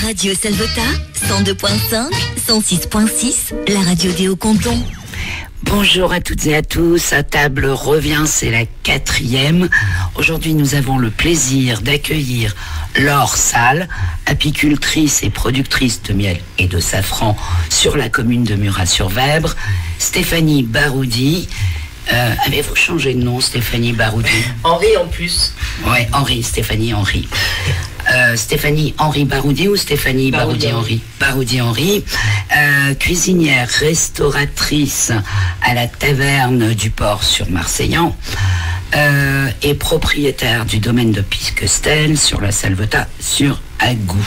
Radio Salvetat, 102.5, 106.6, la radio des Hauts-Cantons. Bonjour à toutes et à tous, à table revient, c'est la 4e. Aujourd'hui nous avons le plaisir d'accueillir Laure Salle, apicultrice et productrice de miel et de safran sur la commune de Murat-sur-Vèbre, Stéphanie Baroudi. Avez-vous changé de nom, Stéphanie Baroudi? Henri en plus. Ouais, Henri, Stéphanie Henri. Stéphanie Henri Baroudi ou Stéphanie Baroudi Henri? Baroudi Henri, cuisinière restauratrice à la taverne du port sur Marseillan et propriétaire du domaine de Piquestel sur la Salvetat sur Agou.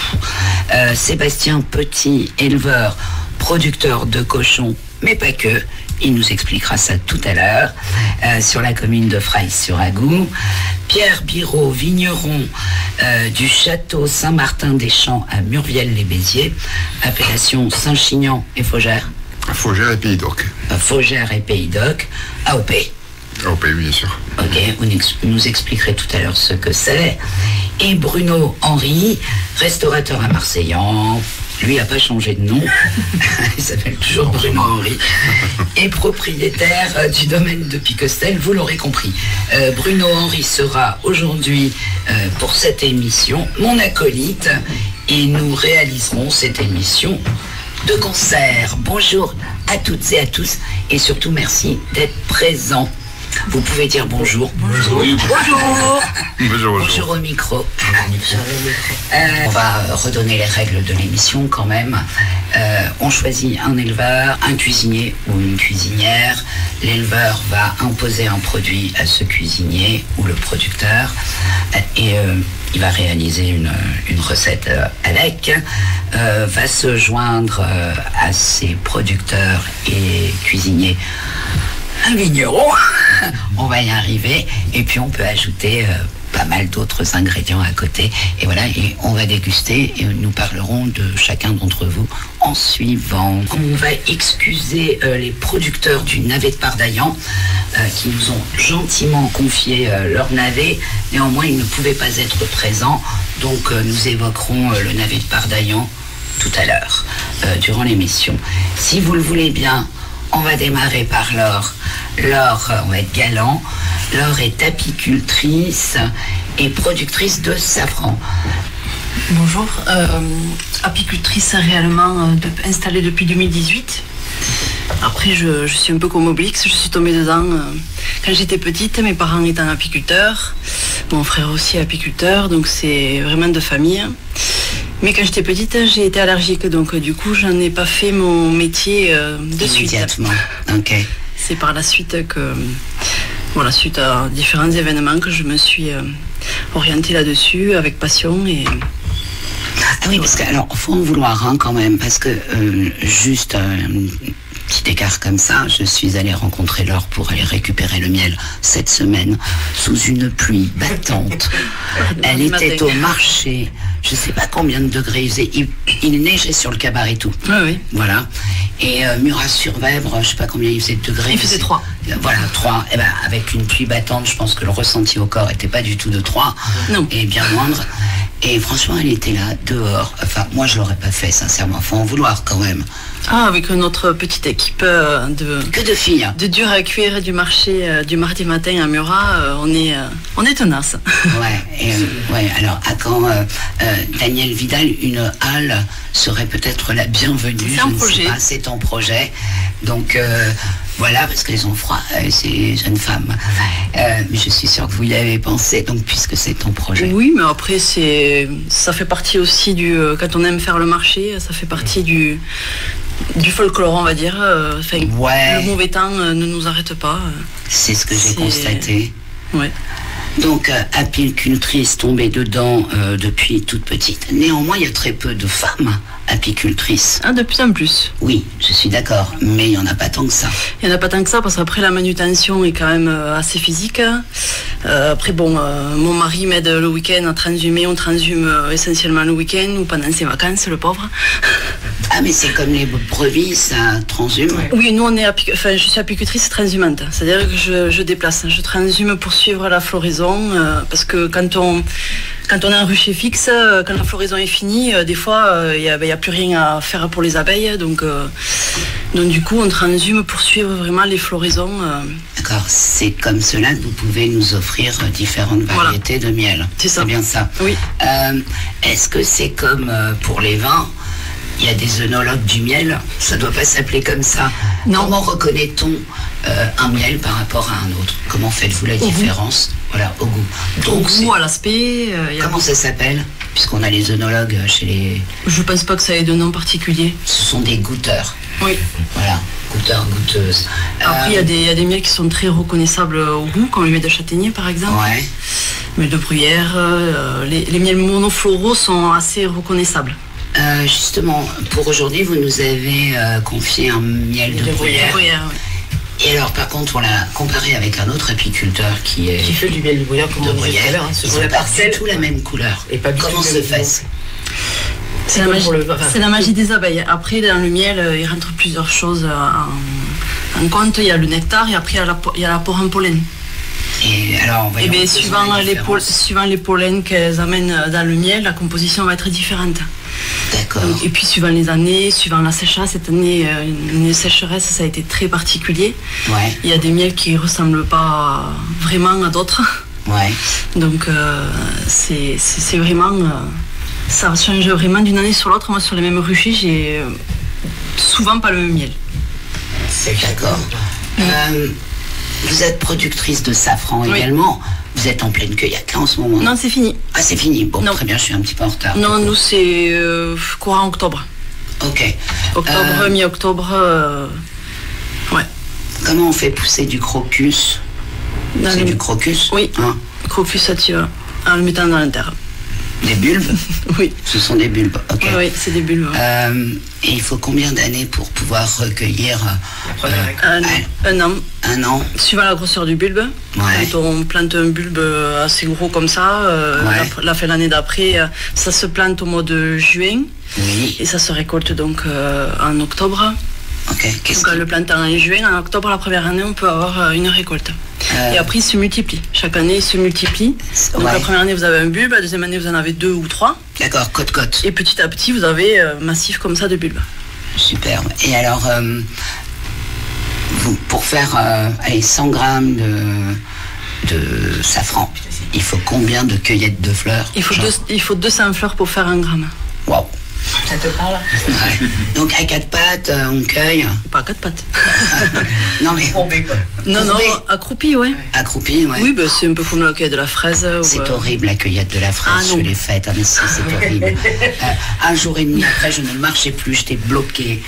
Sébastien Petit, éleveur, producteur de cochons, mais pas que. Il nous expliquera ça tout à l'heure, sur la commune de Fraïs-sur-Agou. Pierre Biraud, vigneron du château Saint-Martin-des-Champs à Murviel-les-Béziers, appellation Saint-Chinian et Faugère. Faugère et Pays d'Oc. Faugère et Pays d'Oc, AOP. AOP, oui, bien sûr. Ok, vous nous expliquerez tout à l'heure ce que c'est. Et Bruno Henry, restaurateur à Marseillan. Lui n'a pas changé de nom, il s'appelle toujours Bruno Henry, et propriétaire du domaine de Piquestel, vous l'aurez compris. Bruno Henry sera aujourd'hui, pour cette émission, mon acolyte, et nous réaliserons cette émission de concert. Bonjour à toutes et à tous, et surtout merci d'être présents. Vous pouvez dire bonjour. Bonjour. Bonjour. Bonjour au micro. On va redonner les règles de l'émission quand même. On choisit un éleveur, un cuisinier ou une cuisinière. L'éleveur va imposer un produit à ce cuisinier ou le producteur et il va réaliser une recette avec. Va se joindre à ses producteurs et cuisiniers un vigneron, on va y arriver, et puis on peut ajouter pas mal d'autres ingrédients à côté, et voilà, et on va déguster, et nous parlerons de chacun d'entre vous en suivant. On va excuser les producteurs du navet de Pardaillan, qui nous ont gentiment confié leur navet, néanmoins ils ne pouvaient pas être présents, donc nous évoquerons le navet de Pardaillan tout à l'heure, durant l'émission. Si vous le voulez bien, on va démarrer par Laure. Laure, on va être galant. Laure est apicultrice et productrice de safran. Bonjour. Apicultrice réellement installée depuis 2018. Après, je suis un peu comme Obélix, je suis tombée dedans quand j'étais petite, mes parents étant apiculteurs, mon frère aussi apiculteur, donc c'est vraiment de famille. Mais quand j'étais petite, j'ai été allergique, donc du coup, j'en ai pas fait mon métier de suite. Immédiatement, ok. C'est par la suite que, voilà, suite à différents événements, que je me suis orientée là-dessus avec passion et... Ah oui, parce que, alors, faut en vouloir, hein, quand même, parce que, juste petit écart comme ça, je suis allée rencontrer Laure pour aller récupérer le miel cette semaine, sous une pluie battante. Elle était au marché, je sais pas combien de degrés il faisait, il neigeait sur le cabaret tout. Oui, oui. Voilà. Et Murat-sur-Vèbre, je sais pas combien il faisait de degrés. Il faisait 3. Voilà, 3. Et ben, avec une pluie battante, je pense que le ressenti au corps était pas du tout de 3. Non. Et bien moindre. Et franchement, elle était là, dehors. Enfin, moi, je l'aurais pas fait, sincèrement. Faut en vouloir, quand même. Ah, avec notre petite équipe Que de filles. de dur à cuire du marché du mardi matin à Murat, on est tenace. Ouais, alors, à quand Daniel Vidal, une halle serait peut-être la bienvenue. C'est un projet. C'est en projet. Donc, voilà, parce qu'elles ont froid, ces jeunes femmes. Mais je suis sûre que vous y avez pensé, donc, puisque c'est ton projet. Oui, mais après, ça fait partie aussi quand on aime faire le marché, ça fait partie du folklore, on va dire. Ouais. Le mauvais temps ne nous arrête pas. C'est ce que j'ai constaté. Ouais. Donc, apicultrice tombée dedans depuis toute petite. Néanmoins, il y a très peu de femmes apicultrices. Ah, de plus en plus. Oui, je suis d'accord, mais il n'y en a pas tant que ça. Il n'y en a pas tant que ça, parce qu'après, la manutention est quand même assez physique. Après, bon, mon mari m'aide le week-end à transhumer. On transhume essentiellement le week-end ou pendant ses vacances, le pauvre. Ah, mais c'est comme les brebis, ça transhume. Oui, nous, je suis apicultrice transhumante. C'est-à-dire que je déplace. Je transhume pour suivre la floraison. Parce que quand on a un rucher fixe, quand la floraison est finie, des fois, il n'y a plus rien à faire pour les abeilles. Donc du coup, on transhume pour suivre vraiment les floraisons. D'accord. C'est comme cela que vous pouvez nous offrir différentes variétés de miel. C'est bien ça. Oui. Est-ce que c'est comme pour les vins? Il y a des œnologues du miel, ça ne doit pas s'appeler comme ça. Non. Comment reconnaît-on un miel par rapport à un autre? Comment faites-vous la différence? Voilà, au goût. Donc, au goût, à l'aspect. Comment ça s'appelle? Puisqu'on a les œnologues chez les... Je pense pas que ça ait de nom particulier. Ce sont des goûteurs. Oui. Voilà, goûteurs, goûteuses. Après, il y a des miels qui sont très reconnaissables au goût, comme le miel de châtaignier par exemple. Ouais. Le miel de bruyère. Les miels monofloraux sont assez reconnaissables. Justement, pour aujourd'hui, vous nous avez confié un miel de bruyère. Oui. Et alors, par contre, on l'a comparé avec un autre apiculteur qui fait du miel de bruyère, comme on disait tout à l'heure. Ils n'ont pas du tout la même couleur. Et pas comment se fait-ce? C'est la magie des abeilles. Après, dans le miel, il rentre plusieurs choses en compte. Il y a le nectar et après, il y a l'apport en pollen. Et alors, suivant les pollens qu'elles amènent dans le miel, la composition va être différente. D'accord. Et puis suivant les années, suivant la sécheresse, cette année, une sécheresse, ça a été très particulier. Ouais. Il y a des miels qui ne ressemblent pas vraiment à d'autres. Ouais. Donc c'est vraiment... ça change vraiment d'une année sur l'autre. Moi, sur les mêmes ruchers, j'ai souvent pas le même miel. C'est d'accord. Vous êtes productrice de safran également. Vous êtes en pleine cueillette là en ce moment? Non, c'est fini. Ah, c'est fini. Bon, non. Très bien, je suis un petit peu en retard. Non, nous, c'est courant octobre. Ok. Octobre, mi-octobre. Ouais. Comment on fait pousser du crocus? C'est du crocus? Oui. Hein? Crocus sativa, en le mettant dans la terre. Des bulbes? Oui. Ce sont des bulbes, ok. Oui, c'est des bulbes. Et il faut combien d'années pour pouvoir recueillir un an. Un an. Suivant la grosseur du bulbe. Ouais. Quand on plante un bulbe assez gros comme ça, la fin de l'année d'après, ça se plante au mois de juin. Oui. Et ça se récolte donc en octobre. Ok. Donc le plantant en juin, en octobre, la première année, on peut avoir une récolte. Et après, il se multiplie. Chaque année, il se multiplie. Donc la première année, vous avez un bulbe. La deuxième année, vous en avez 2 ou 3. D'accord, côte-côte. Et petit à petit, vous avez massif comme ça de bulbes. Superbe. Et alors, pour faire 100 grammes de safran, il faut combien de cueillettes de fleurs? Il faut 200 fleurs pour faire 1 gramme. Waouh. Ça te parle? Ouais. Donc à 4 pattes, on cueille. Pas à 4 pattes. Non mais. Non, accroupi, ouais. Accroupi, ouais. Oui, c'est un peu comme la cueillette de la fraise. C'est horrible la cueillette de la fraise, je l'ai faite. Ah mais si, c'est horrible. Un jour et demi après, je ne marchais plus, j'étais bloquée,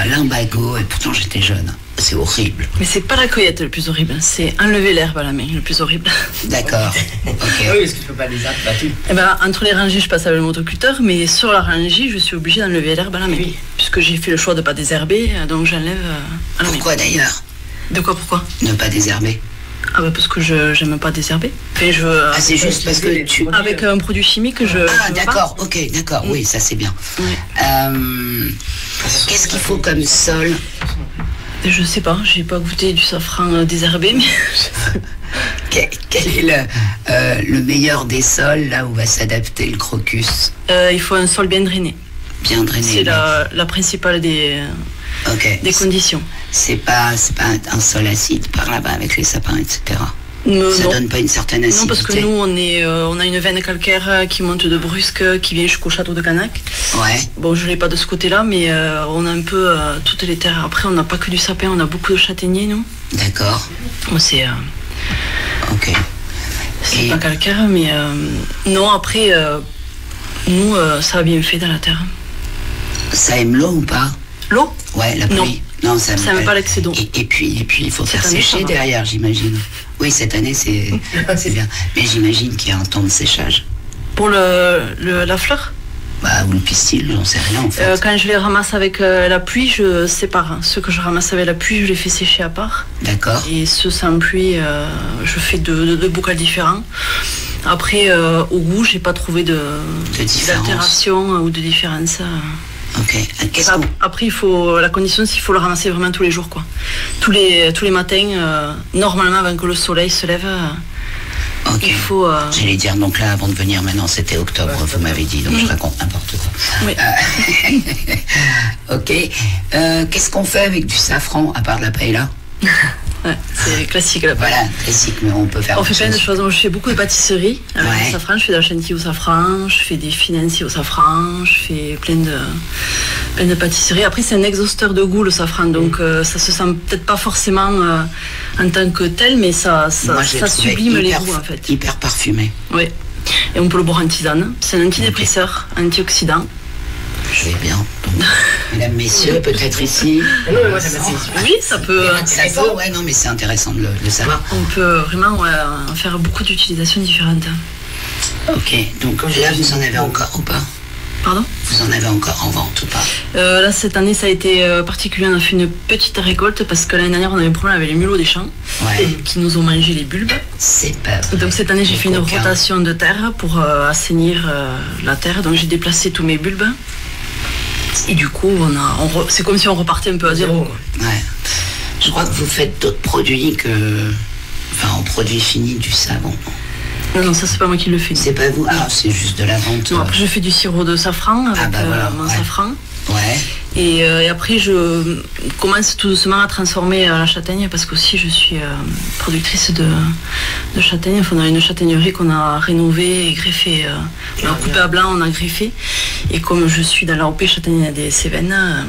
lumbago, et pourtant j'étais jeune. C'est horrible. Mais c'est pas la cueillette le plus horrible, c'est enlever l'herbe à la main le plus horrible. D'accord. Ok. Oui, parce que tu peux pas les battus. Eh ben, entre les rangées, je passe avec le motoculteur, mais sur la rangée, je suis obligée d'enlever l'herbe à la main. Oui. Puisque j'ai fait le choix de ne pas désherber, donc j'enlève à la main. Pourquoi d'ailleurs? De quoi, pourquoi? Ne pas désherber. Ah bah parce que je n'aime pas désherber. C'est juste parce que tu... Avec un produit chimique, Ah d'accord, ok, d'accord, oui, ça c'est bien. Oui. Qu'est-ce qu'il faut comme sol? Je sais pas, j'ai pas goûté du safran désherbé, mais... Quel est le meilleur des sols, là où va s'adapter le crocus? Il faut un sol bien drainé. Bien drainé. C'est la principale des conditions. C'est pas un sol acide par là-bas avec les sapins, etc. Ça donne pas une certaine acidité. Non, parce que nous, on a une veine calcaire qui monte de Brusque, qui vient jusqu'au château de Canac. Ouais. Bon, je l'ai pas de ce côté-là, mais on a un peu toutes les terres. Après, on n'a pas que du sapin, on a beaucoup de châtaigniers, nous. D'accord. Moi, c'est... ok. C'est pas calcaire, mais... non, après, nous, ça a bien fait dans la terre. Ça aime l'eau ou pas? L'eau? Ouais, la pluie. Non, ça n'aime pas l'excès d'eau. Et puis, il faut faire sécher derrière, j'imagine. Oui, cette année, c'est bien. Mais j'imagine qu'il y a un temps de séchage. Pour la fleur? Ou le pistil, j'en sais rien en fait. Quand je les ramasse avec la pluie, je sépare. Ceux que je ramasse avec la pluie, je les fais sécher à part. D'accord. Et ceux sans pluie, je fais deux bocals différents. Après, au goût, j'ai pas trouvé d'altération ou de différence. Ok. Après, la condition, c'est qu'il faut le ramasser vraiment tous les jours, quoi. Tous les matins, normalement, avant que le soleil se lève. Ok. Il faut. J'allais dire, donc là, avant de venir, maintenant, c'était octobre, vous m'avez dit, donc je raconte n'importe quoi. Oui. Ok. Qu'est-ce qu'on fait avec du safran, à part de la paella? Ouais, c'est classique là. Voilà, classique, mais on peut faire. On fait plein de choses. Moi, je fais beaucoup de pâtisseries avec le safran. Je fais de la chantilly au safran, je fais des finances au safran, je fais plein de pâtisseries. Après, c'est un exhausteur de goût le safran, donc ça se sent peut-être pas forcément en tant que tel, mais ça sublime les goûts en fait. Hyper parfumé. Oui. Et on peut le boire en tisane. C'est un antidépresseur, antioxydant. Je vais bien. Donc, mesdames, messieurs, peut-être ici. Oui, ça peut. Ouais, non, mais c'est intéressant de le savoir. On peut vraiment en faire beaucoup d'utilisations différentes. Ok, donc là, vous en avez encore ou pas? Pardon? Vous en avez encore en vente ou pas? Là, cette année, ça a été particulier. On a fait une petite récolte parce que l'année dernière, on avait un problème avec les mulots des champs qui nous ont mangé les bulbes. C'est pas vrai. Donc cette année, j'ai fait une rotation de terre pour assainir la terre. Donc j'ai déplacé tous mes bulbes. Et du coup, c'est comme si on repartait un peu à zéro. Quoi. Ouais. Je crois que vous faites d'autres produits en produit fini, du savon. Non, ça c'est pas moi qui le fais. C'est pas vous? Ah, c'est juste de la vente. Non, après je fais du sirop de safran avec mon safran. Ouais. Et après je commence tout doucement à transformer la châtaigne parce qu'aussi je suis productrice de châtaigne. Enfin, on a une châtaignerie qu'on a rénovée et greffée. On a coupé à blanc, on a greffé. Et comme je suis dans l'AOP châtaigne des Cévennes,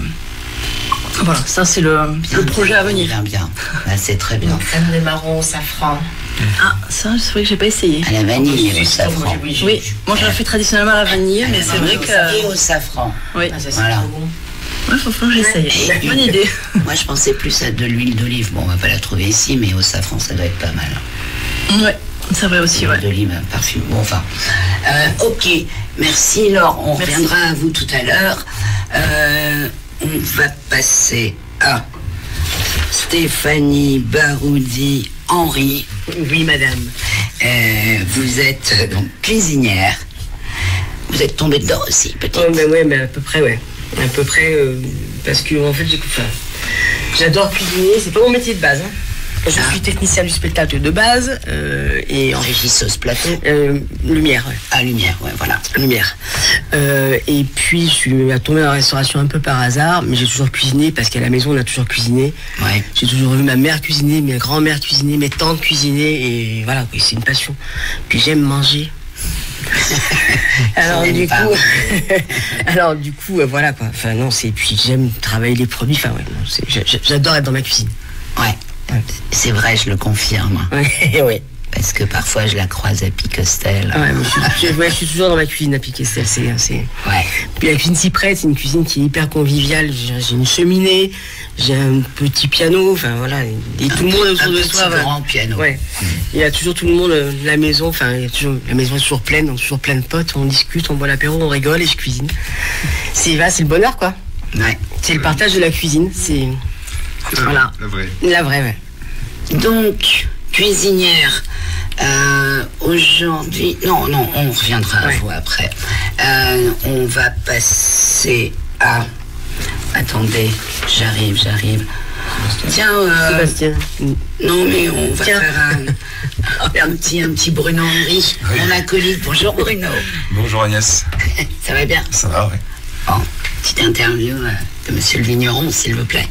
voilà, ça c'est le projet à venir. Bien. Là, c'est très bien. Crème de marron au safran. Ah, ça, c'est vrai que j'ai pas essayé. À la vanille et au safran. Oui, moi je la fais traditionnellement à la vanille, mais c'est vrai que. Et au safran. Oui, voilà. Il faut que j'essaye. Bonne idée. Moi, je pensais plus à de l'huile d'olive. Bon, on va pas la trouver ici, mais au safran, ça doit être pas mal. Ouais, c'est vrai aussi. L'huile d'olive, parfum. Bon, enfin. Ok, merci Laure. On reviendra à vous tout à l'heure. On va passer à Stéphanie Baroudi-Henry. Oui, madame. Vous êtes donc cuisinière. Vous êtes tombée dedans aussi, peut-être? Oui, mais à peu près, ouais. À peu près, parce que en fait, j'adore cuisiner. C'est pas mon métier de base. Hein. Je suis technicien du spectacle de base et régisseuse plateau. Lumière. Ouais. Ah, lumière, ouais, voilà. Lumière. Et puis je suis tombée dans la restauration un peu par hasard, mais j'ai toujours cuisiné parce qu'à la maison on a toujours cuisiné. Ouais. J'ai toujours vu ma mère cuisiner, mes grands-mères cuisiner, mes tantes cuisiner et voilà, c'est une passion. Puis j'aime manger. alors du coup, voilà quoi. Enfin non, puis j'aime travailler les produits. Enfin ouais, j'adore être dans ma cuisine. Ouais. C'est vrai, je le confirme. Oui. Parce que parfois je la croise à Picostel. Ouais, je suis toujours dans ma cuisine à Picostel. Ouais. Puis la cuisine s'y prête, c'est une cuisine qui est hyper conviviale. J'ai une cheminée, j'ai un petit piano, enfin voilà. Et tout le monde autour de soi. Un grand piano. Ouais. Il y a toujours tout le monde, la maison, la maison est toujours pleine, donc toujours plein de potes, on discute, on boit l'apéro, on rigole et je cuisine. C'est le bonheur quoi. Ouais. C'est le partage de la cuisine, c'est. Voilà. La vraie, ouais. Donc, cuisinière, aujourd'hui... Non, on reviendra à vous après. On va passer à... Attendez, j'arrive. Tiens, Sébastien. Non, mais on va faire un petit Bruno Henry, mon acolyte. Bonjour Bruno. Bonjour Agnès. Ça va bien? Ça va, oui. Bon, petite interview de monsieur le vigneron, s'il vous plaît.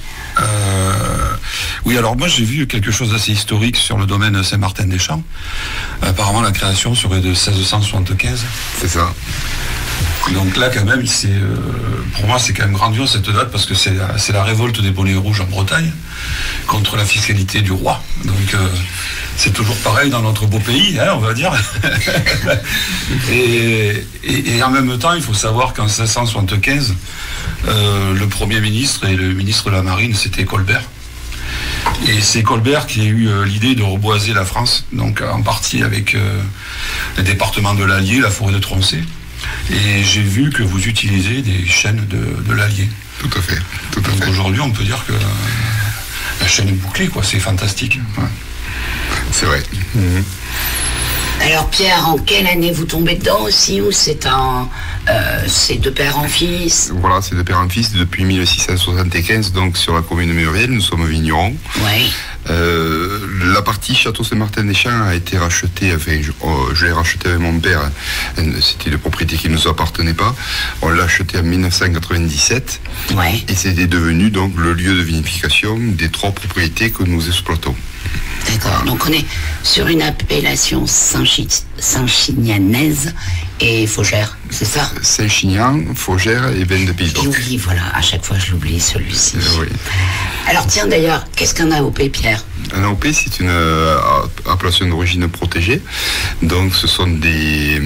Oui, alors moi j'ai vu quelque chose d'assez historique sur le domaine Saint-Martin-des-Champs. Apparemment la création serait de 1675. C'est ça. Donc là quand même, pour moi c'est quand même grandiose cette date parce que c'est la révolte des bonnets rouges en Bretagne contre la fiscalité du roi. Donc c'est toujours pareil dans notre beau pays, hein, on va dire. et en même temps, il faut savoir qu'en 1675, le Premier ministre et le ministre de la Marine, c'était Colbert. Et c'est Colbert qui a eu l'idée de reboiser la France, donc en partie avec le département de l'Allier, la forêt de Troncé. Et j'ai vu que vous utilisez des chênes de l'Allier. Tout à fait. Donc aujourd'hui, on peut dire que la chaîne est bouclée, quoi. C'est fantastique. Ouais. C'est vrai. Alors Pierre, en quelle année vous tombez dedans aussi, ou c'est en c'est de père en fils. Voilà, c'est de père en fils depuis 1675, donc sur la commune de Muriel, nous sommes vignerons. Oui. La partie Château Saint-Martin-des-Champs a été rachetée, enfin je l'ai rachetée avec mon père, c'était une propriété qui ne nous appartenait pas. On l'a achetée en 1997 et c'était devenu donc le lieu de vinification des 3 propriétés que nous exploitons. D'accord, donc on est sur une appellation Saint-Chinianaise et Faugère, c'est ça? Saint-Chinian, Faugère et Vin de Pays d'Oc. Oui, voilà, à chaque fois je l'oublie celui-ci. Oui. Alors tiens d'ailleurs, qu'est-ce qu'un AOP, Pierre? Un AOP, c'est une appellation d'origine protégée. Donc ce sont des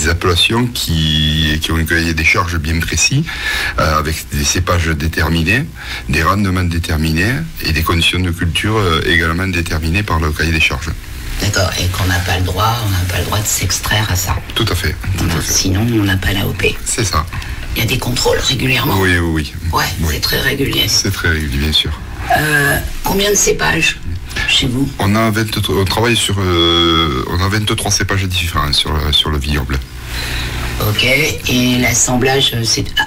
appellations qui ont un cahier des charges bien précis, avec des cépages déterminés, des rendements déterminés et des conditions de culture également déterminées par le cahier des charges. D'accord, et qu'on n'a pas le droit, de s'extraire à ça. Tout à fait. Sinon, on n'a pas l'AOP. C'est ça. Il y a des contrôles régulièrement? Oui. Ouais, c'est très régulier. C'est très régulier, bien sûr. Combien de cépages chez vous? On travaille sur, on a 23 cépages différents sur le vignoble. Ok, et l'assemblage,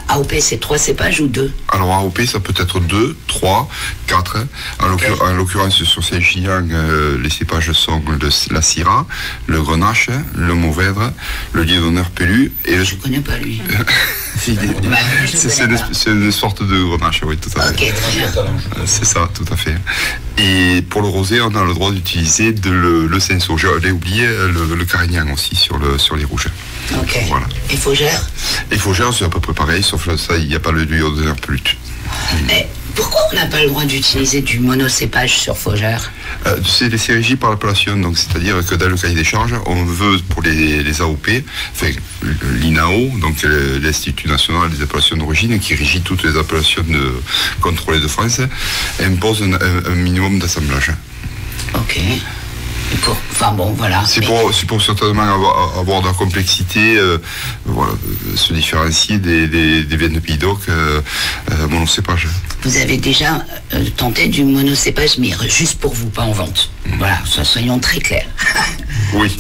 AOP, c'est 3 cépages ou 2? Alors AOP, ça peut être 2, 3, 4. En l'occurrence, sur Saint-Chinian, les cépages sont la Syrah, le Grenache, le Mourvèdre, le Lieu d'honneur Pelu et Je ne connais pas lui. C'est une sorte de Grenache, oui, tout à fait. Ok, très bien. C'est ça, tout à fait. Et pour le rosé, on a le droit d'utiliser le Cinsault. J'ai oublié le Carignan aussi sur les rouges. Ok. Voilà. Et Faugère? Et Faugère, c'est à peu près pareil, sauf ça, il n'y a pas le lieu d'honneur Pelu. Mais pourquoi on n'a pas le droit d'utiliser du monocépage sur Faugère? C'est régi par l'appellation, donc c'est-à-dire que dans le cahier des charges, on veut pour les AOP, enfin l'INAO, donc l'Institut National des Appellations d'Origine, qui régit toutes les appellations contrôlées de France, impose un minimum d'assemblage. Ok. Enfin bon, voilà. C'est pour certainement avoir de la complexité, se différencier des vins de Pays d'Oc monocépage. Vous avez déjà tenté du monocépage, mais juste pour vous, pas en vente. Voilà, soyons très clairs. Oui.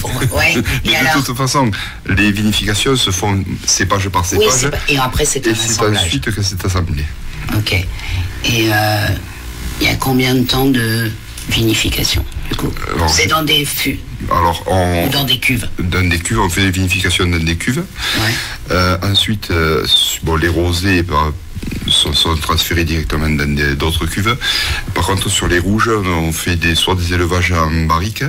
De toute façon, les vinifications se font cépage par cépage. Et après, c'est un assemblage. C'est ensuite que c'est assemblé. Ok. Et il y a combien de temps de vinification, du coup? C'est dans des fûts? Ou dans des cuves? Dans des cuves, on fait des vinifications dans des cuves. Ensuite, les rosés sont transférés directement dans d'autres cuves. Par contre, sur les rouges, on fait soit des élevages en barrique,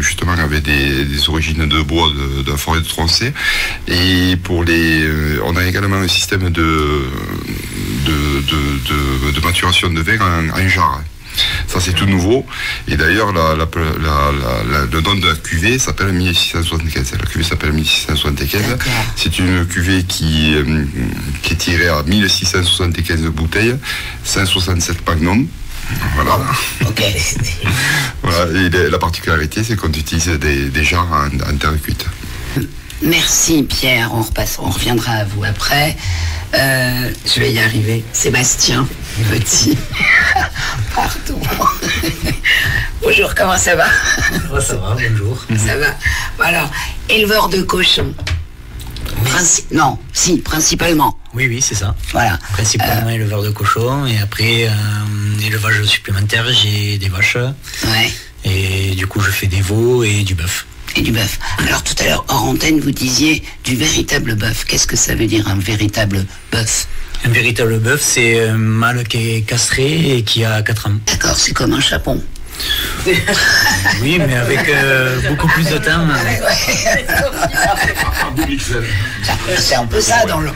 justement avec des origines de bois de la forêt de Troncé. Et pour on a également un système de maturation de vin en jarre. Ça, c'est tout nouveau. Et d'ailleurs, le nom de la cuvée s'appelle 1675. La cuvée s'appelle 1675. C'est une cuvée qui est tirée à 1675 bouteilles, 167 magnum. Voilà. Ok. Voilà. Et la particularité, c'est qu'on utilise des jarres en terre cuite. Merci Pierre, on reviendra à vous après. Je vais y arriver. Sébastien, petit. Pardon. Bonjour, comment ça va? Ça va, bonjour. Ça va. Alors, éleveur de cochons. Principalement. Oui, c'est ça. Voilà. Principalement éleveur de cochons, et après, élevage supplémentaire, j'ai des vaches. Ouais. Et du coup, je fais des veaux et du bœuf. Et du bœuf. Alors tout à l'heure, hors antenne, vous disiez du véritable bœuf. Qu'est-ce que ça veut dire, un véritable bœuf? Un véritable bœuf, c'est un mâle qui est castré et qui a 4 ans. D'accord, c'est comme un chapon. Oui, mais avec beaucoup plus de temps. C'est un peu ça dans le...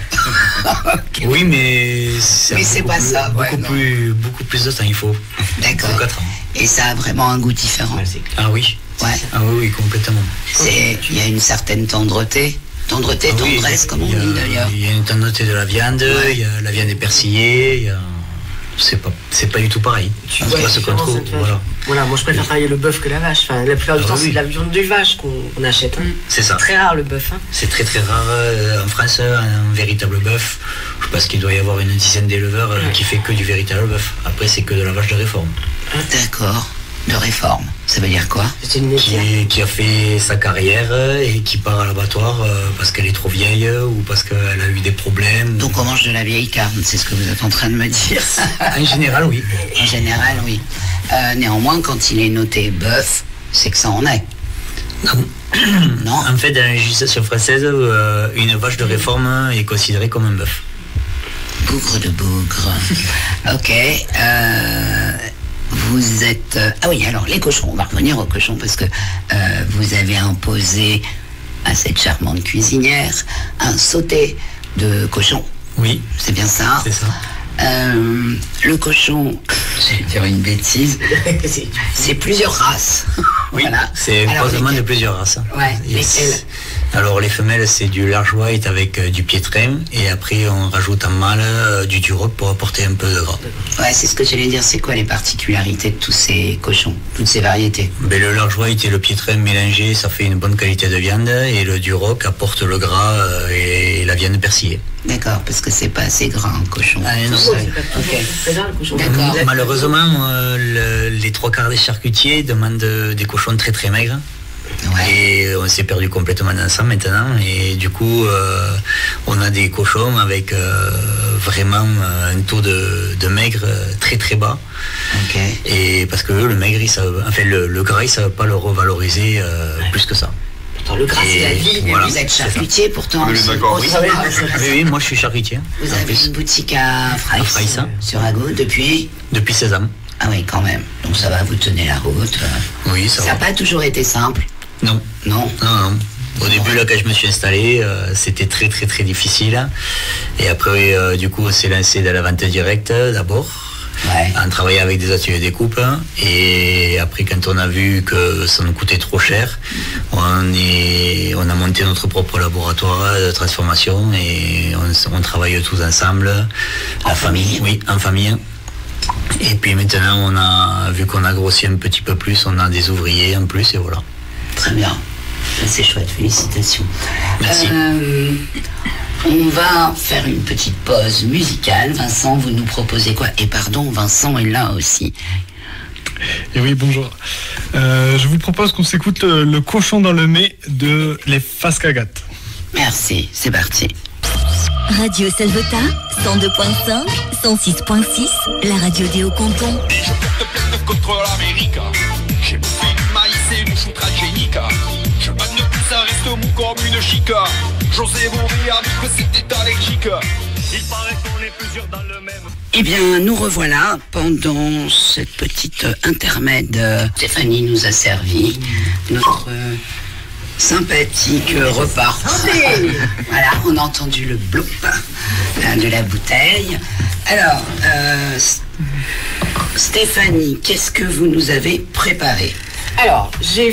Okay. Oui, mais c'est pas ça. Beaucoup plus de temps, il faut. D'accord. 4 ans. Et ça a vraiment un goût différent. Ah oui. Ouais. Ah oui, complètement. Il y a une certaine tendresse, comme on dit d'ailleurs. Il y a une tendreté de la viande, il y a la viande est persillée, c'est pas du tout pareil. Tu vois ce qu'on trouve. Voilà, moi je préfère travailler le bœuf que la vache. Enfin, la plupart du temps, c'est de la viande de vache qu'on achète. C'est ça. C'est très rare le bœuf. C'est très rare en France, un véritable bœuf. Je pense qu'il doit y avoir une dizaine d'éleveurs qui fait que du véritable bœuf. Après, c'est que de la vache de réforme. D'accord. De réforme. Ça veut dire quoi? Qui a fait sa carrière et qui part à l'abattoir parce qu'elle est trop vieille ou parce qu'elle a eu des problèmes. Donc on mange de la vieille carne, c'est ce que vous êtes en train de me dire. En général, oui. En général, oui. Néanmoins, quand il est noté bœuf, c'est que ça en est. Non. Non. En fait, dans la législation française, une vache de réforme est considérée comme un bœuf. Bougre de bougre. Ok. Vous êtes... Ah oui, alors les cochons, on va revenir aux cochons parce que vous avez imposé à cette charmante cuisinière un sauté de cochon. Oui. C'est bien ça? C'est ça. Le cochon, je vais dire une bêtise, c'est plusieurs races. Oui, voilà. C'est un croisement de plusieurs races. Ouais, lesquelles? Alors les femelles, c'est du large white avec du piétrin, et après on rajoute en mâle du duroc pour apporter un peu de gras. Ouais, c'est ce que j'allais dire. C'est quoi les particularités de tous ces cochons, toutes ces variétés? Ben, le large white et le piétrin mélangés, ça fait une bonne qualité de viande, et le duroc apporte le gras et la viande persillée. D'accord, parce que c'est pas assez gras un cochon. Ah, non, okay. D'accord. Malheureusement, les trois quarts des charcutiers demandent des cochons très très maigres. Ouais. Et on s'est perdu complètement dans ça maintenant, et du coup on a des cochons avec vraiment un taux de maigre très très bas. Okay. Et parce que le maigre, le gras, ils savent pas le revaloriser plus que ça. Pourtant le gras c'est la vie, mais voilà, vous êtes charcutier pourtant. Oui, d'accord. Oui, moi je suis charcutier. Vous avez une boutique à Fraiss, sur Ago depuis 16 ans. Ah oui, quand même. Donc ça va, vous tenez la route. Oui, ça va. Ça n'a pas toujours été simple. Non. Non. Au début, là, quand je me suis installé, c'était très très très difficile. Et après, du coup, on s'est lancé dans la vente directe d'abord. Ouais. On travaillait avec des ateliers de découpe. Et après, quand on a vu que ça nous coûtait trop cher, on a monté notre propre laboratoire de transformation, et on travaille tous ensemble. En famille? Oui, en famille. Et puis maintenant, on a vu qu'on a grossi un petit peu plus, on a des ouvriers en plus, et voilà. Très bien, c'est chouette, félicitations. Merci. On va faire une petite pause musicale. Vincent, vous nous proposez quoi? Et pardon, Vincent est là aussi. Et oui, bonjour. Je vous propose qu'on s'écoute le cochon dans le mets de les Fascagat. Merci, c'est parti. Radio Salvetat, 102.5, 106.6, la radio des Hauts-Cantons. Je porte plainte contre l'Amérique. J'ai bouffé du maïs et du chou transgénique. Je bagne tout ça, reste mou comme une chic. José Bové a dit que c'était allergique. Il paraît qu'on est plusieurs dans le même. Eh bien, nous revoilà pendant cette petite intermède. Stéphanie nous a servi notre sympathique repas. Voilà, on a entendu le blop de la bouteille. Alors, Stéphanie, qu'est-ce que vous nous avez préparé? Alors, j'ai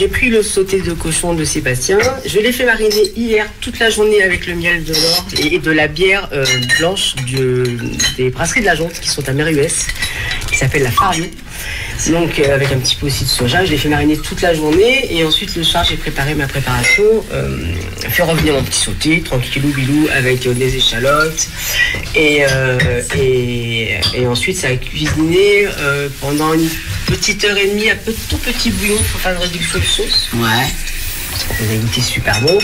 pris le sauté de cochon de Sébastien. Je l'ai fait mariner hier toute la journée avec le miel de l'or et de la bière blanche des brasseries de la Jonte qui sont à Méruès, qui s'appelle la Fario. Donc avec un petit peu aussi de soja, je l'ai fait mariner toute la journée, et ensuite le soir j'ai préparé ma préparation, fait revenir mon petit sauté tranquillou bilou avec des échalotes, et ensuite ça a cuisiné pendant une petite heure et demie, un tout petit bouillon pour faire une réduction de sauce. Ouais. On a goûté super bon.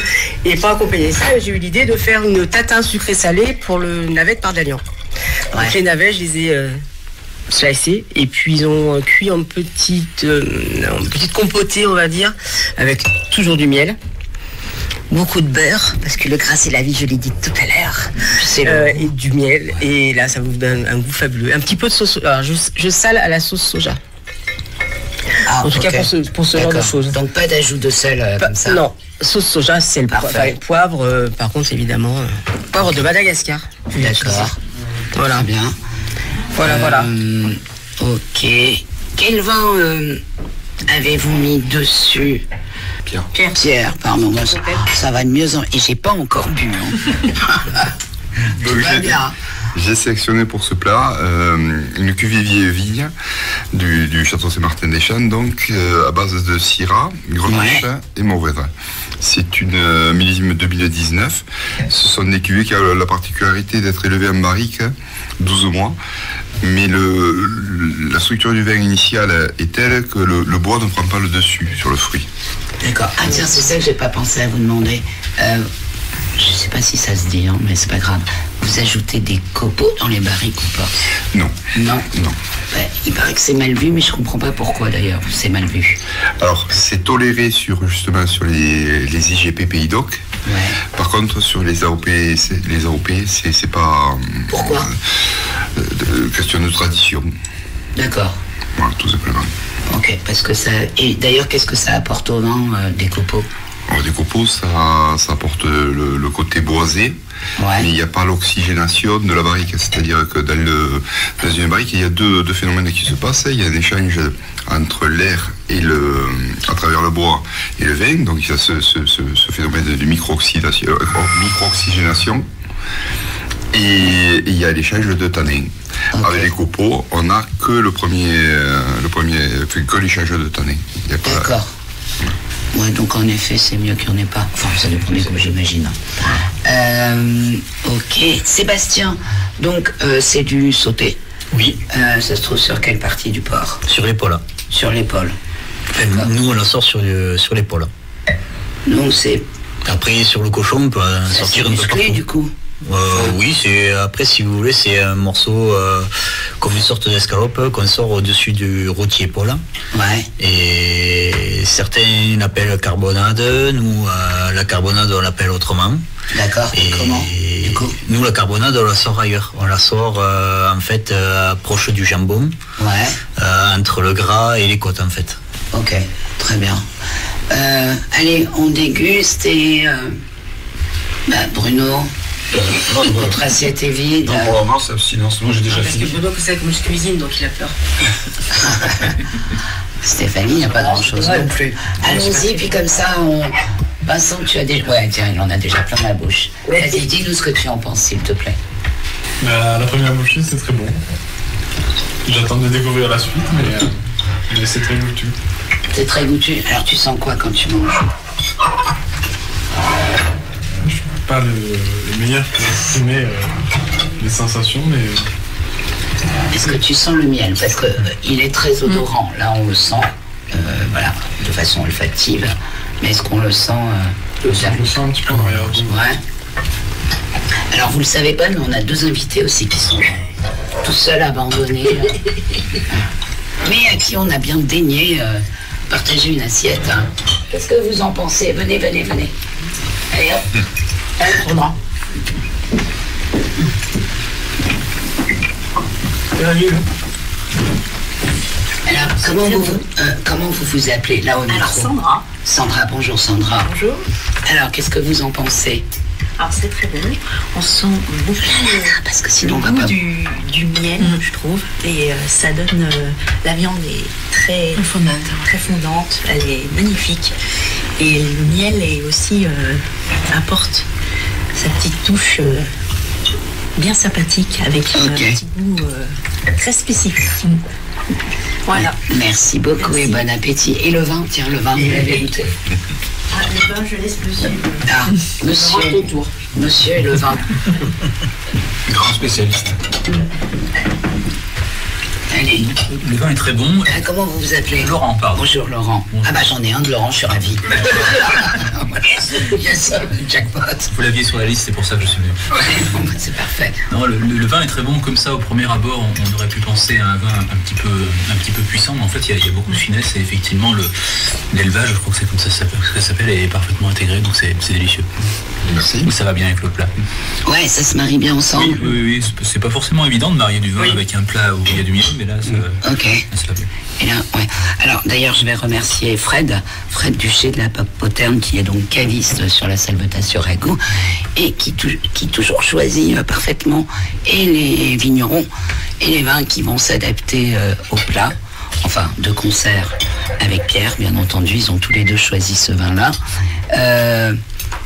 Et pour accompagner ça, j'ai eu l'idée de faire une tatin sucré-salé pour le navette par d'Alian. Ouais. Donc les navets, je les ai slicés, et puis ils ont cuit en petite compotée, on va dire, avec toujours du miel. Beaucoup de beurre, parce que le gras c'est la vie, je l'ai dit tout à l'heure. Et du miel, ouais. Et là ça vous donne un goût fabuleux. Un petit peu de sauce, alors je sale à la sauce soja. Ah, en tout cas pour ce genre de choses. Donc pas d'ajout de sel comme ça. Non, sauce soja, c'est le poivre. Par contre, évidemment, poivre de Madagascar. D'accord. Voilà. Très bien. Voilà. Ok. Quel vin avez-vous mis dessus? Pierre, pardon. Ça va de mieux en... Et j'ai pas encore bu. J'ai sélectionné pour ce plat une cuvée vieille vigne du Château Saint-Martin des Champs, donc à base de Syrah, Grenache et Mourvèdre. C'est une millésime 2019. Ce sont des cuvées qui ont la particularité d'être élevées en barrique 12 mois Mais la structure du vin initiale est telle que le bois ne prend pas le dessus sur le fruit. D'accord. Ah tiens, c'est ça que j'ai pas pensé à vous demander. Je sais pas si ça se dit, hein, mais c'est pas grave. Vous ajoutez des copeaux dans les barriques ou pas? Non. Non. Non. Ouais, il paraît que c'est mal vu, mais je comprends pas pourquoi d'ailleurs. C'est mal vu. Alors, c'est toléré justement sur les IGP Pays d'Oc. Ouais. Par contre, sur les AOP, c'est pas. Pourquoi? Question de tradition. D'accord. Voilà, tout simplement. Ok, parce que ça. Et d'ailleurs, qu'est-ce que ça apporte au vin des copeaux? Alors, des copeaux, ça apporte le côté boisé, ouais. Mais il n'y a pas l'oxygénation de la barrique. C'est-à-dire que dans une barrique, il y a deux phénomènes qui se passent. Il y a un échange entre l'air et à travers le bois et le vin. Donc il y a ce phénomène de micro-oxygénation. Et il y a l'échange de tanins. Okay. Avec les copeaux, on n'a que que l'échange de tanins. D'accord. Ouais, donc en effet, c'est mieux qu'il n'y en ait pas. Enfin, ça dépend des goûts, j'imagine. Ok. Sébastien, donc c'est du sauté. Oui. Ça se trouve sur quelle partie du porc? Sur l'épaule. Sur l'épaule. Nous, on la sort sur l'épaule. Donc c'est... Après, sur le cochon, on peut sortir un peu partout. Du coup. Oui, après, si vous voulez, c'est un morceau comme une sorte d'escalope qu'on sort au-dessus du rôti épaule. Ouais. Et certains l'appellent carbonade, nous, la carbonade, on l'appelle autrement. D'accord. Et comment du coup? Nous, la carbonade, on la sort ailleurs. On la sort, en fait, proche du jambon. Ouais. Entre le gras et les côtes, en fait. Ok, très bien. Allez, on déguste et... Bruno... Votre assiette est vide. Non, pour le moment, c'est abstinence. Moi, j'ai déjà fini. Parce que Bruno, c'est comme je cuisine, donc il a peur. Stéphanie, il n'y a pas grand-chose non plus. Allons-y, puis comme ça, Vincent, tu as déjà... Ouais, tiens, il en a déjà plein la bouche. Vas-y, dis-nous ce que tu en penses, s'il te plaît. La première bouchée, c'est très bon. J'attends de découvrir la suite, mais c'est très goûtu. C'est très goûtu. Alors, tu sens quoi quand tu manges? Pas le meilleur pour exprimer les sensations, mais... Est-ce que tu sens le miel? Parce que il est très odorant. Là, on le sent, voilà, de façon olfactive. Mais est-ce qu'on le sent je le sens un petit peu en arrière. Ouais. Alors, vous le savez pas, mais on a deux invités aussi qui sont tout seuls, abandonnés. Mais à qui on a bien daigné partager une assiette. Hein. Qu'est-ce que vous en pensez? Venez, venez, venez. Allez, hop. Trop grand. Alors, comment vous vous appelez là au micro? Alors, Sandra. Sandra, bonjour Sandra. Bonjour. Alors, qu'est-ce que vous en pensez? Alors, c'est très bon. On sent beaucoup parce que sinon, le goût du miel, je trouve. Et ça donne... la viande est très fondante. Elle est magnifique. Et le miel est aussi apporte sa petite touche bien sympathique avec un petit goût très spécifique. Voilà. Merci beaucoup. Merci. Et bon appétit. Et le vin, tiens, le vin, vous l'avez goûté? Le vin, je laisse monsieur. Ah, monsieur et le vin. Grand spécialiste. Allez. Le vin est très bon. Comment vous vous appelez? Laurent, pardon. Bonjour Laurent. Bonjour. Ah bah j'en ai un de Laurent, je suis ravi. Yes, jackpot. Vous l'aviez sur la liste, c'est pour ça que je suis venu. Ouais, bon, c'est parfait. Non, le vin est très bon comme ça. Au premier abord, on aurait pu penser à un vin un petit peu puissant, mais en fait il y a beaucoup de finesse et effectivement l'élevage, je crois que c'est comme ça que ça s'appelle, est parfaitement intégré, donc c'est délicieux. Merci. Ça va bien avec le plat. Ouais, ça se marie bien ensemble. Oui, c'est pas forcément évident de marier du vin avec un plat où il y a du miel, mais là ça va bien. Et là, ouais. Alors d'ailleurs, je vais remercier Fred Duché de la Poterne, qui est donc caviste sur la Salvetatio Ragout et qui toujours choisit parfaitement et les vignerons et les vins qui vont s'adapter au plat. Enfin, de concert avec Pierre, bien entendu, ils ont tous les deux choisi ce vin-là.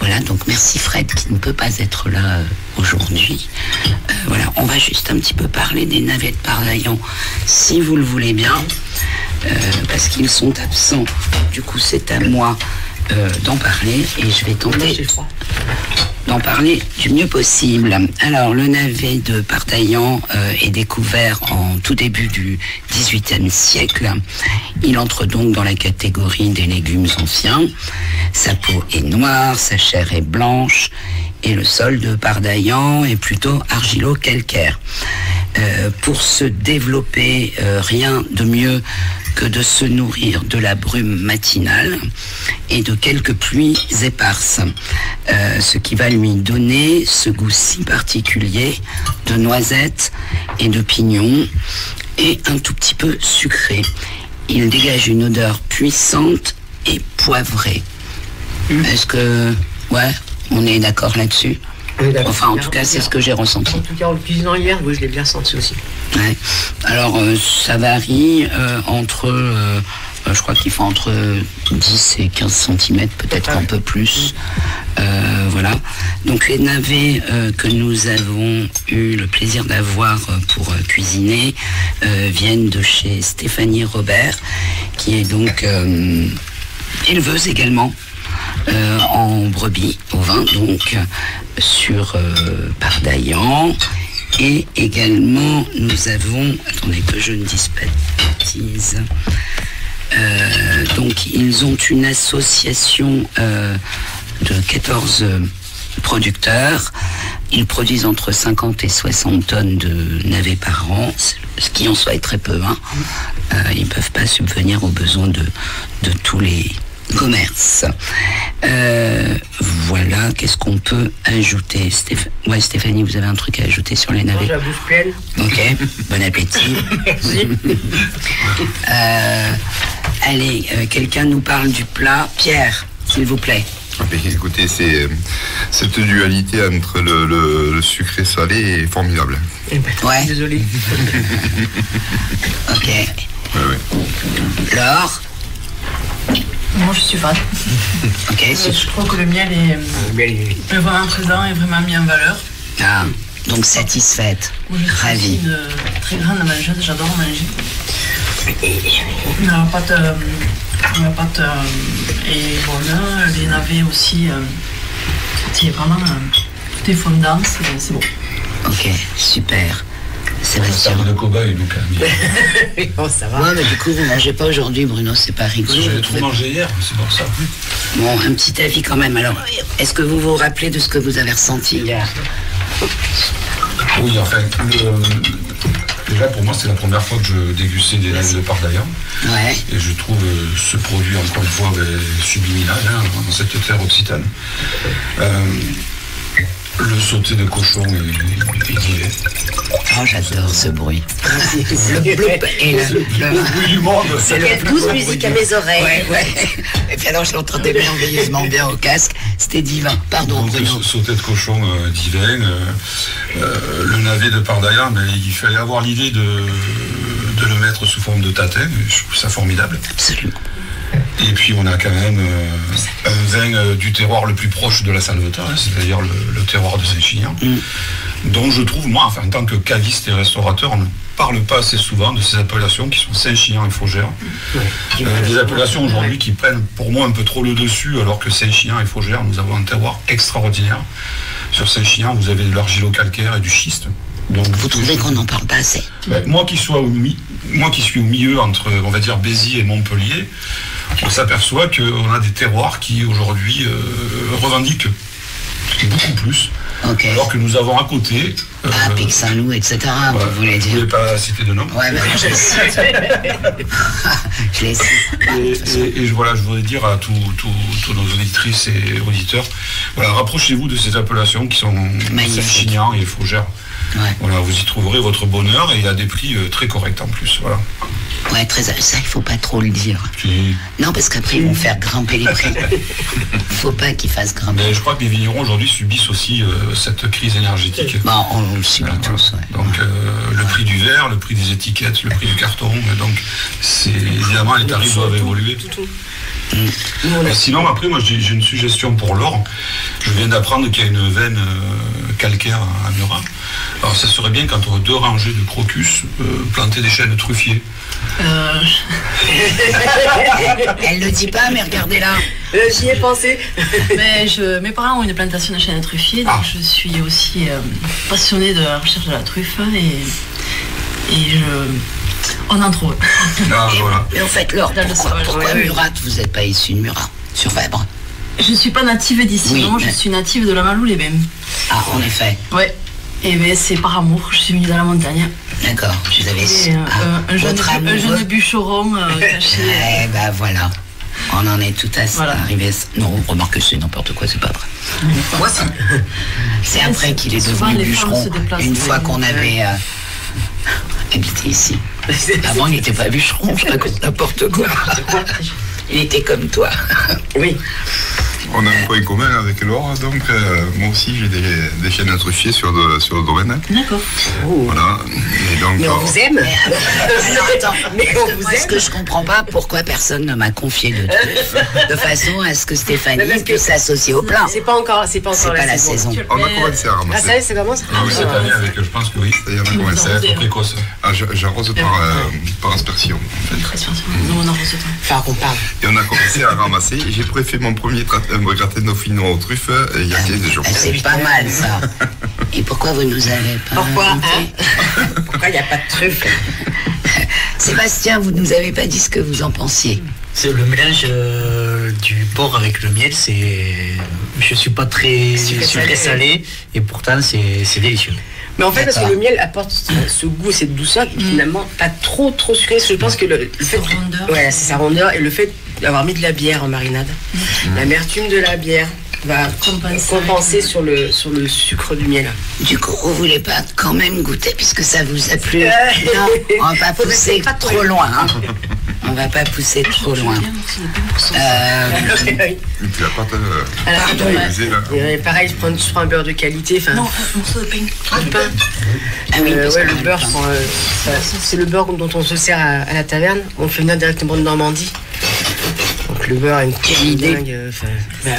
Voilà, donc merci Fred qui ne peut pas être là aujourd'hui. Voilà, on va juste un petit peu parler des navettes Pardaillon, si vous le voulez bien, parce qu'ils sont absents. Du coup, c'est à moi d'en parler et je vais tenter. d'en parler du mieux possible. Alors, le navet de Pardaillan est découvert en tout début du XVIIIe siècle. Il entre donc dans la catégorie des légumes anciens. Sa peau est noire, sa chair est blanche et le sol de Pardaillan est plutôt argilo-calcaire. Pour se développer, rien de mieux que de se nourrir de la brume matinale et de quelques pluies éparses, ce qui va lui donner ce goût si particulier de noisettes et de pignons et un tout petit peu sucré. Il dégage une odeur puissante et poivrée. Est-ce que... ouais, on est d'accord là-dessus? Enfin, en tout cas, c'est ce que j'ai ressenti. En tout cas, en le cuisinant hier, oui, je l'ai bien senti aussi. Ouais. Alors, ça varie entre... je crois qu'il faut entre 10 et 15 cm, peut-être un peu plus. Voilà. Donc, les navets que nous avons eu le plaisir d'avoir pour cuisiner viennent de chez Stéphanie Robert, qui est donc éleveuse également. En brebis au vin, donc sur Pardaillan. Et également, nous avons, attendez que je ne dise pas de bêtises, donc ils ont une association de 14 producteurs. Ils produisent entre 50 et 60 tonnes de navets par an, ce qui en soi est très peu. Ils ne peuvent pas subvenir aux besoins de tous les commerces. Voilà, qu'est-ce qu'on peut ajouter? Ouais, Stéphanie, vous avez un truc à ajouter sur les navets? J'ai la bouche pleine. Ok, bon appétit. Merci. Allez, quelqu'un nous parle du plat. Pierre, s'il vous plaît. Écoutez, cette dualité entre le sucré salé est formidable. Ouais. Désolé. Ok. Ouais. Laure? Moi, je suis fan. Ok. Je trouve que le miel est vraiment présent et vraiment mis en valeur. Ah, donc satisfaite. Moi, je suis ravie. une très grande mangeuse, j'adore manger. La pâte est bonne, les navets aussi, c'est vraiment, tout est fondant, c'est beau. Ok, super. C'est vrai. Ça de cobaye, donc. Oh, ça va. Ouais, mais du coup, vous mangez pas aujourd'hui, Bruno, c'est pas rigolo. J'avais trop mangé hier, c'est pour ça. Bon, un petit avis quand même. Alors, est-ce que vous vous rappelez de ce que vous avez ressenti hier? Oui, enfin, déjà pour moi, c'est la première fois que je dégustais des navets de Pardaillan. Ouais. Et je trouve ce produit, encore une fois, subliminal, dans cette terre occitane. Le sauté de cochon est divin. Oh, j'adore ce bruit. Le bloup et le bruit du monde. C'est quelle douce musique à mes oreilles. Ouais. Et puis alors, je l'entendais merveilleusement bien au casque. C'était divin. Pardon, donc, Bruno. Sauté de cochon divin. Le navet de Pardaillan, mais il fallait avoir l'idée de le mettre sous forme de tatin. Je trouve ça formidable. Absolument. Et puis on a quand même un vin du terroir le plus proche de la Salvetat, c'est-à-dire le terroir de Saint-Chinian, dont je trouve, moi, enfin, en tant que caviste et restaurateur, on ne parle pas assez souvent de ces appellations qui sont Saint-Chinian et Faugère. Des appellations aujourd'hui qui prennent pour moi un peu trop le dessus, alors que Saint-Chinian et Faugère, nous avons un terroir extraordinaire. Sur Saint-Chinian, vous avez de l'argilo-calcaire et du schiste. Donc, vous trouvez qu'on n'en parle pas assez? Moi qui suis au milieu entre, on va dire, Béziers et Montpellier, on s'aperçoit qu'on a des terroirs qui aujourd'hui revendiquent beaucoup plus. Okay. Alors que nous avons à côté... Pic Saint-Loup, etc. Voilà, vous voulez dire. Vous ne voulez pas citer de nom? Ouais, mais je l'ai cité. Et voilà, je voudrais dire à tous nos auditrices et auditeurs, voilà, rapprochez-vous de ces appellations qui sont Saint-Chinian et Faugère. Ouais. Voilà, vous y trouverez votre bonheur et à des prix très corrects en plus. Voilà. Ouais, ça, il faut pas trop le dire. Non, parce qu'après, ils vont faire grimper les prix. Faut pas qu'ils fassent grimper. Mais je crois que les vignerons aujourd'hui subissent aussi cette crise énergétique. Bon, on le subit tous, ouais. Donc, le prix du verre, le prix des étiquettes, le prix du carton, donc, évidemment, les tarifs doivent évoluer. Sinon, après, moi, j'ai une suggestion pour Laure. Je viens d'apprendre qu'il y a une veine calcaire à Murat. Alors ça serait bien qu'entre 2 rangées de crocus, planter des chênes truffiers. Elle le dit pas, mais regardez-là. J'y ai pensé. Mais mes parents ont une plantation de chênes truffiers, donc je suis aussi passionnée de la recherche de la truffe on en trouve. Voilà. Et en fait, Laure, pourquoi Murat? Vous n'êtes pas issu de Murat, sur Vèbre? Je suis pas native d'ici, non, je suis native de la Malou-les-Bains. Ah, en effet. Ouais. Et bien c'est par amour, je suis venue dans la montagne. D'accord, vous avez un jeune bûcheron caché. Ben voilà, on en est tout à arrivé. Non, remarque, c'est n'importe quoi, c'est pas vrai. Moi, c'est après qu'il est devenu bûcheron, une fois qu'on avait habité ici. Avant, il n'était pas bûcheron, je raconte n'importe quoi. Il était comme toi. Oui. On a un point commun avec Laure, donc moi aussi j'ai des chaînes à truffier sur le domaine. D'accord. Voilà. Et donc, mais on vous aime. Mais on vous aime. Ce que je comprends pas, pourquoi personne ne m'a confié de truffes, de façon à ce que Stéphanie puisse s'associer au plat. C'est pas encore la saison. On a commencé à ramasser. Ah ça y est, ça commence. Oui, cette année, je pense que oui. Il y en a commencé. C'est précoce. J'arrose par aspersion. En fait. Nous on arrose pas. Enfin qu'on parle. Et on a commencé à ramasser. J'ai préfet mon premier gratin dauphinois aux truffes il y a 15 jours. C'est pas mal ça. Et pourquoi vous nous avez pas Pourquoi Pourquoi il n'y a pas de truffes? Sébastien, vous nous avez pas dit ce que vous en pensiez. C'est le mélange du porc avec le miel, je suis pas très sucré salé et pourtant c'est délicieux. Mais en fait, parce que le miel apporte ce goût, cette douceur qui finalement pas trop sucré. Je pense que le fait c'est sa rondeur et le fait d'avoir mis de la bière en marinade, l'amertume de la bière va compenser sur le sucre du miel. Du coup, vous voulez pas quand même goûter puisque ça vous a plu? Non, on va pas pousser trop loin. Hein. On va pas pousser trop loin. Et puis la pâte pareil, je prends un beurre de qualité. Non, un morceau de pain. Du pain. Ah oui, le beurre, c'est le beurre dont on se sert à la taverne. On fait venir directement de Normandie. Donc le beurre a une idée.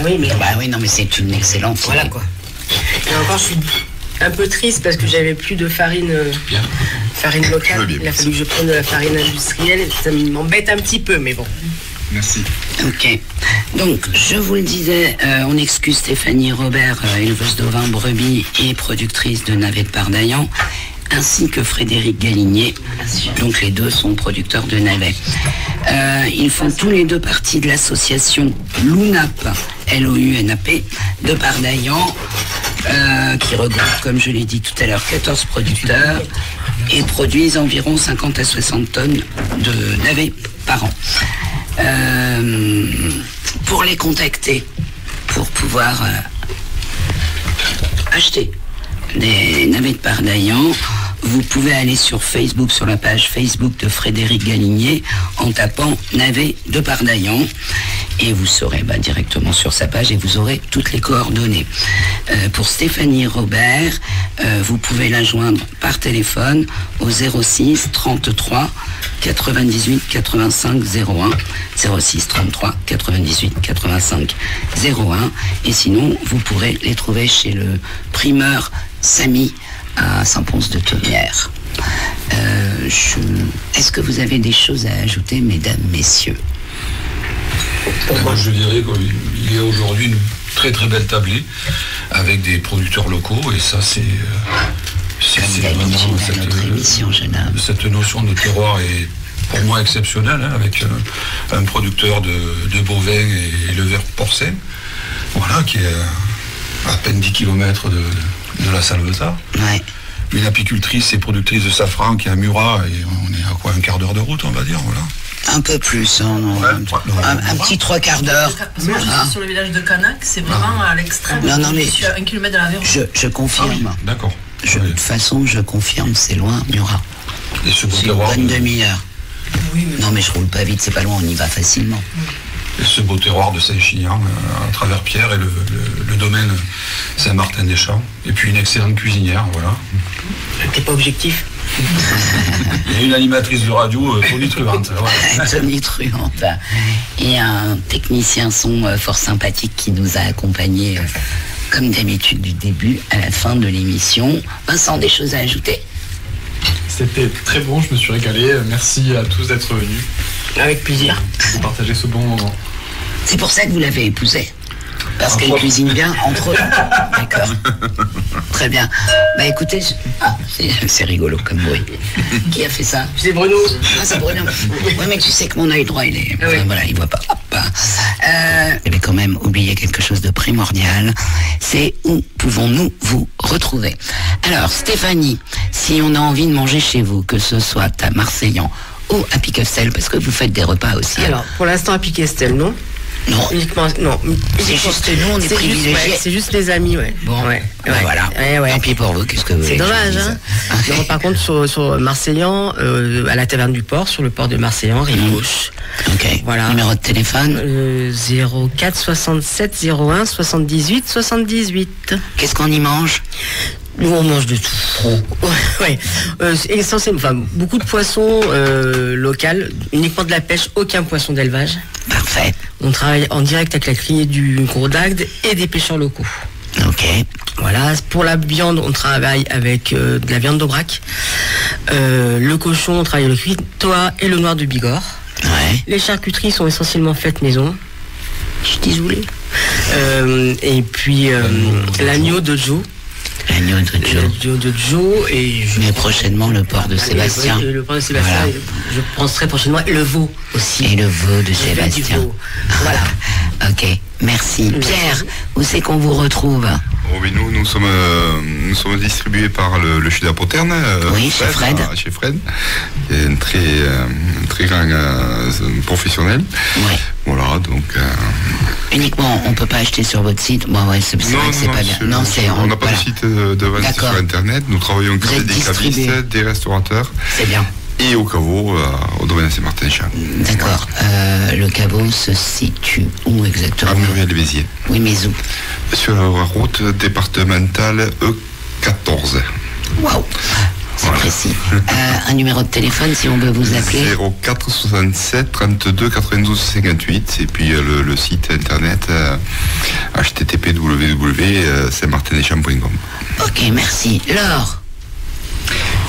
Oui, non, mais c'est une excellente voilà idée. Quoi. Et encore, je suis un peu triste parce que j'avais plus de farine locale. Il a fallu que je prenne de la farine industrielle. Ça m'embête un petit peu, mais bon. Merci. Ok. Donc, je vous le disais, on excuse Stéphanie Robert, éleveuse d'ovins brebis et productrice de navets de Pardaillan, ainsi que Frédéric Galinier. Donc, les deux sont producteurs de navets. Ils font tous les deux partie de l'association LUNAP, L-O-U-N-A-P, de Pardaillan, qui regroupe, comme je l'ai dit tout à l'heure, 14 producteurs et produisent environ 50 à 60 tonnes de navets par an. Pour les contacter, pour pouvoir acheter des navets de Pardaillan, vous pouvez aller sur Facebook, sur la page Facebook de Frédéric Galinier, en tapant Navet de Pardaillan. Et vous serez directement sur sa page et vous aurez toutes les coordonnées. Pour Stéphanie Robert, vous pouvez la joindre par téléphone au 06 33 98 85 01 06 33 98 85 01. Et sinon, vous pourrez les trouver chez le primeur Samy à Saint-Pons-de-Thomières. Est-ce que vous avez des choses à ajouter, mesdames, messieurs? Moi, je dirais qu'il y a aujourd'hui une très très belle tablée avec des producteurs locaux et ça c'est vraiment cette notion de terroir est pour moi exceptionnelle, hein, avec un producteur de bovins et éleveur porcin, voilà, qui est à peine 10 km de la Salvetat. Ouais. Une apicultrice et productrice de safran qui est à Murat et on est à quoi, un quart d'heure de route, on va dire, voilà. Un peu plus, hein, un petit 3/4 d'heure. Moi, je suis sur le village de Canac, c'est vraiment à l'extrême. Non, mais je suis à 1 km de la Véro. Je confirme. Ah oui, d'accord. De toute façon, je confirme, c'est loin, Murat. Et ce c'est une bonne demi-heure. Oui, non, mais je roule pas vite, c'est pas loin, on y va facilement. Et ce beau terroir de Saint-Chinian, à travers Pierre et le domaine Saint-Martin-des-Champs. Et puis une excellente cuisinière, voilà. T'es pas objectif. Il y a une animatrice de radio, Tony Truante. Ouais. Tony Truante. Et un technicien son fort sympathique qui nous a accompagnés comme d'habitude, du début à la fin de l'émission. Vincent, des choses à ajouter? C'était très bon, je me suis régalé. Merci à tous d'être venus. Avec plaisir. De partager ce bon moment. C'est pour ça que vous l'avez épousée. Parce qu'elle cuisine bien, entre eux. D'accord. Très bien. Bah écoutez, c'est rigolo comme bruit. Qui a fait ça? C'est Bruno. Ah, c'est Bruno. Oui, mais tu sais que mon œil droit, il est... Enfin, voilà, il voit pas. Je vais quand même oublier quelque chose de primordial. C'est où pouvons-nous vous retrouver? Alors, Stéphanie, si on a envie de manger chez vous, que ce soit à Marseillan ou à Piquestel, parce que vous faites des repas aussi. Alors, pour l'instant à Piquestel, non. Non. Uniquement, non. C'est juste nous, on est privilégiés. C'est juste les amis, ouais. Bon, voilà. Tant pis pour vous, qu'est-ce que vous voulez? C'est dommage, hein. Non, par contre, sur Marseillan, à la taverne du port, sur le port de Marseillan, rive gauche. Ok. Voilà. Numéro de téléphone 04 67 01 78 78. Qu'est-ce qu'on y mange? Nous, on mange de tout. Ouais. Essentiellement, enfin, beaucoup de poissons local, uniquement de la pêche, aucun poisson d'élevage. Parfait. On travaille en direct avec la criée du Gros d'Agde et des pêcheurs locaux. Ok. Voilà. Pour la viande, on travaille avec de la viande d'Aubrac. Le cochon, on travaille avec le cuitois et le noir de Bigorre. Ouais. Les charcuteries sont essentiellement faites maison. Je dis je voulais. Et puis l'agneau de Joe. L'agneau de Joe et mais prochainement le porc de Sébastien. Le porc de Sébastien. Voilà. Je pense très prochainement le veau aussi. Et le veau de Sébastien. Voilà. Ok, merci. Pierre, où c'est qu'on vous retrouve? Oui, nous sommes distribués par le Chute à Poterne. Oui, chez Fred. Chez Fred, qui est un très grand professionnel. Oui. Voilà, donc... Uniquement, on ne peut pas acheter sur votre site. Bon, ouais, c'est vrai que c'est pas bien. Non, on n'a pas de site de vente sur Internet. Nous travaillons avec des cavistes, des restaurateurs. C'est bien. Et au caveau, au domaine de Saint-Martin-des-Champs. D'accord. Le caveau se situe où exactement? À Muriel-Béziers. Oui, mais où? Sur la route départementale E14. Waouh! C'est précis. Un numéro de téléphone si on veut vous appeler? 04 67 32 92 58. Et puis le site internet http://saintmartindeschamps.com. Ok, merci. Laure?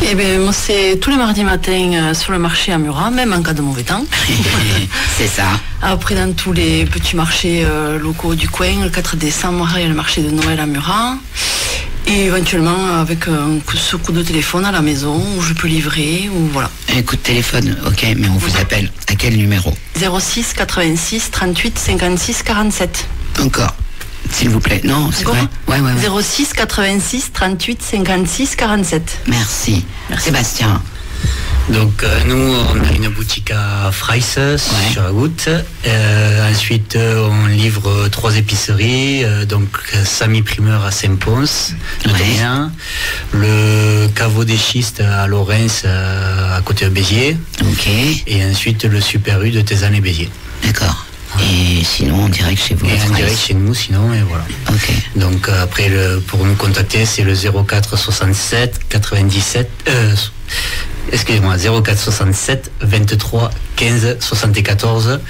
Eh bien, moi, c'est tous les mardis matins sur le marché à Murat, même en cas de mauvais temps. C'est ça. Après, dans tous les petits marchés locaux du coin, le 4 décembre, il y a le marché de Noël à Murat. Et éventuellement, avec un coup de téléphone à la maison, où je peux livrer, ou voilà. Un coup de téléphone, ok, mais on vous appelle. À quel numéro? 06 86 38 56 47. Encore. S'il vous plaît. Non, c'est vrai. Ouais. 06 86 38 56 47. Merci. Sébastien. Donc nous, on a une boutique à Freis sur la Goutte. Ensuite, on livre 3 épiceries. Donc Samy Primeur à Saint-Pons, le caveau des Schistes à Lorens, à côté de Béziers. Ok. Et ensuite le Super U de Tézanne et Béziers. D'accord. Et sinon, en direct chez vous? Et en direct chez nous, sinon, et voilà. Ok. Donc après, pour nous contacter, c'est le 04 67 97... excusez-moi, 04 67 23 15 74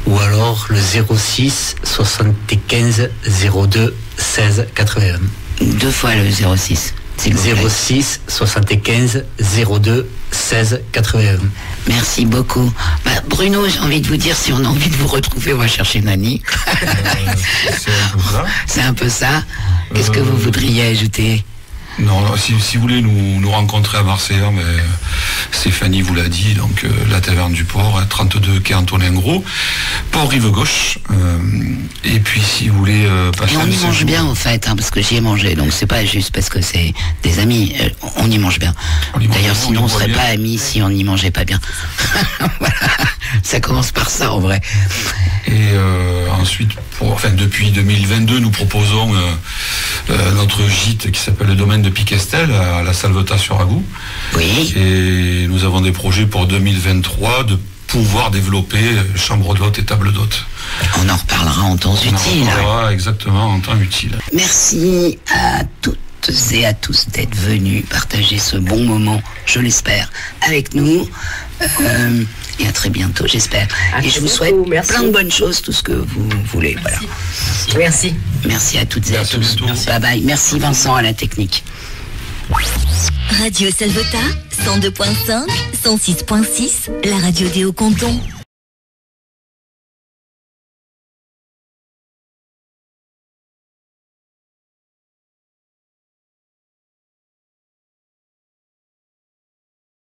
ou alors le 06 75 02 16 81. 2 fois le 06. 06 75 02 16 81. Merci beaucoup. Bruno, j'ai envie de vous dire, si on a envie de vous retrouver, on va chercher Nani. C'est un peu ça. Qu'est-ce que vous voudriez ajouter? Non, si vous voulez nous rencontrer à Marseille, mais Stéphanie vous l'a dit, donc la taverne du port, 32 quai Antonin Gros, port rive gauche. Et puis si vous voulez passer. Et on y mange bien au fait, parce que j'y ai mangé, donc c'est pas juste parce que c'est des amis, on y mange bien. D'ailleurs, sinon on serait pas amis si on n'y mangeait pas bien. Voilà. Ça commence par ça en vrai. Et ensuite, depuis 2022, nous proposons notre gîte qui s'appelle le domaine de Piquestel à la Salvetat-sur-Agou. Oui. Et nous avons des projets pour 2023 de pouvoir développer chambre d'hôte et table d'hôte. On en reparlera en temps utile. On en reparlera exactement en temps utile. Merci à toutes et à tous d'être venus partager ce bon moment, je l'espère, avec nous. Et à très bientôt, j'espère. Et je vous souhaite plein de bonnes choses, tout ce que vous voulez. Merci. Voilà. Merci. Merci à toutes et à tous. Bye bye. Merci Vincent à la technique. Radio Salvetat, 102.5, 106.6, la radio des Hauts-Cantons.